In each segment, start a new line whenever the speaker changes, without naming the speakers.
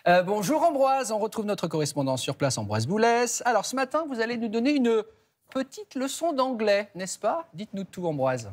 Bonjour Ambroise, on retrouve notre correspondant sur place, Ambroise Boulès. Alors ce matin, vous allez nous donner une petite leçon d'anglais, n'est-ce pas? Dites-nous tout Ambroise.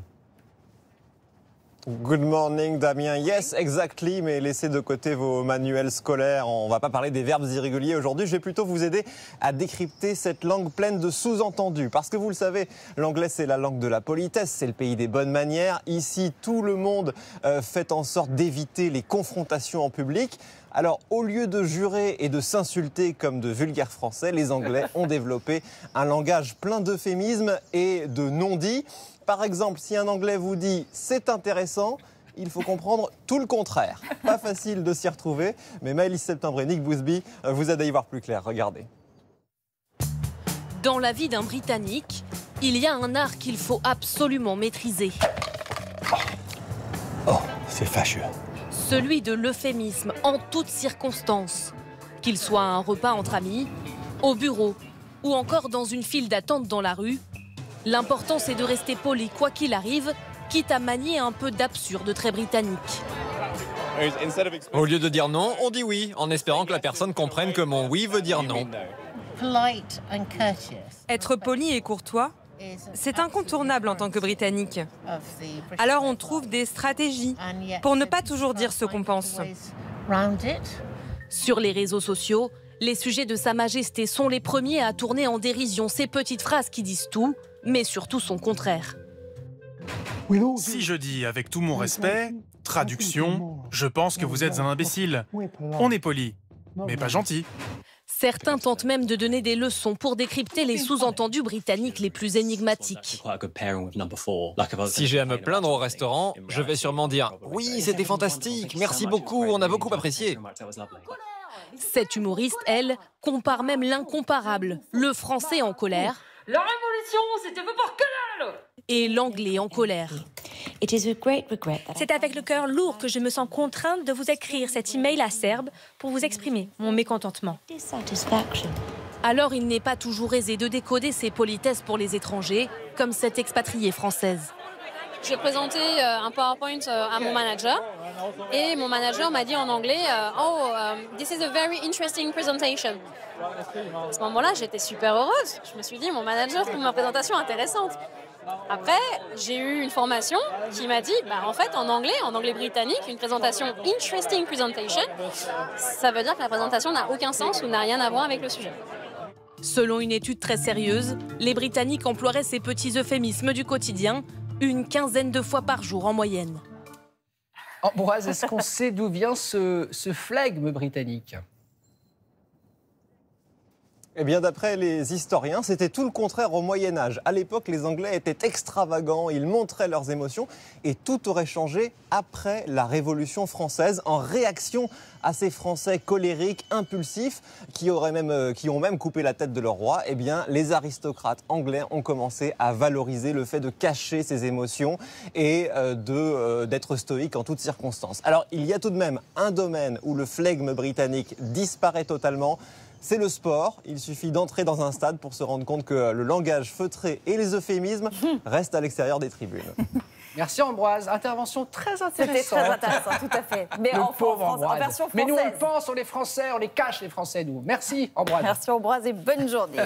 Good morning Damien, yes exactly, mais laissez de côté vos manuels scolaires, on ne va pas parler des verbes irréguliers aujourd'hui, je vais plutôt vous aider à décrypter cette langue pleine de sous-entendus. Parce que vous le savez, l'anglais c'est la langue de la politesse, c'est le pays des bonnes manières. Ici, tout le monde fait en sorte d'éviter les confrontations en public. Alors, au lieu de jurer et de s'insulter comme de vulgaires Français, les Anglais ont développé un langage plein d'euphémismes et de non-dits. Par exemple, si un Anglais vous dit « c'est intéressant », il faut comprendre tout le contraire. Pas facile de s'y retrouver, mais Maëlys Septembre et Nick Bousby vous aident à y voir plus clair. Regardez.
Dans la vie d'un Britannique, il y a un art qu'il faut absolument maîtriser.
Oh, c'est fâcheux.
Celui de l'euphémisme en toutes circonstances. Qu'il soit à un repas entre amis, au bureau ou encore dans une file d'attente dans la rue, l'important c'est de rester poli quoi qu'il arrive, quitte à manier un peu d'absurde très britannique.
Au lieu de dire non, on dit oui, en espérant que la personne comprenne que mon oui veut dire non.
Être poli et courtois, c'est incontournable en tant que Britannique. Alors on trouve des stratégies pour ne pas toujours dire ce qu'on pense.
Sur les réseaux sociaux, les sujets de Sa Majesté sont les premiers à tourner en dérision ces petites phrases qui disent tout, mais surtout son contraire.
Si je dis avec tout mon respect, traduction, je pense que vous êtes un imbécile. On est poli, mais pas gentil.
Certains tentent même de donner des leçons pour décrypter les sous-entendus britanniques les plus énigmatiques.
Si j'ai à me plaindre au restaurant, je vais sûrement dire « Oui, c'était fantastique, merci beaucoup, on a beaucoup apprécié ».
Cette humoriste, elle, compare même l'incomparable, le français en colère.
La révolution, c'était fait pour que dalle!
Et l'anglais en colère.
C'est avec le cœur lourd que je me sens contrainte de vous écrire cet email acerbe pour vous exprimer mon mécontentement.
Alors il n'est pas toujours aisé de décoder ces politesses pour les étrangers, comme cette expatriée française.
J'ai présenté un PowerPoint à mon manager et mon manager m'a dit en anglais this is a very interesting presentation. À ce moment-là, j'étais super heureuse. Je me suis dit, mon manager trouve ma présentation intéressante. Après, j'ai eu une formation qui m'a dit, en fait, en anglais britannique, une présentation interesting presentation, ça veut dire que la présentation n'a aucun sens ou n'a rien à voir avec le sujet.
Selon une étude très sérieuse, les Britanniques emploieraient ces petits euphémismes du quotidien une quinzaine de fois par jour en moyenne.
Ambroise, est-ce qu'on sait d'où vient ce flegme britannique ?
Eh bien, d'après les historiens, c'était tout le contraire au Moyen-Âge. À l'époque, les Anglais étaient extravagants, ils montraient leurs émotions et tout aurait changé après la Révolution française, en réaction à ces Français colériques, impulsifs, qui ont même coupé la tête de leur roi. Eh bien, les aristocrates anglais ont commencé à valoriser le fait de cacher ses émotions et d'être stoïques en toutes circonstances. Alors, il y a tout de même un domaine où le flegme britannique disparaît totalement. C'est le sport. Il suffit d'entrer dans un stade pour se rendre compte que le langage feutré et les euphémismes restent à l'extérieur des tribunes.
Merci Ambroise. Intervention très intéressante.
C'était très intéressant, tout à fait. Mais en version française.
Mais nous, on le pense, on est Français, on les cache les Français, nous. Merci Ambroise.
Merci Ambroise et bonne journée.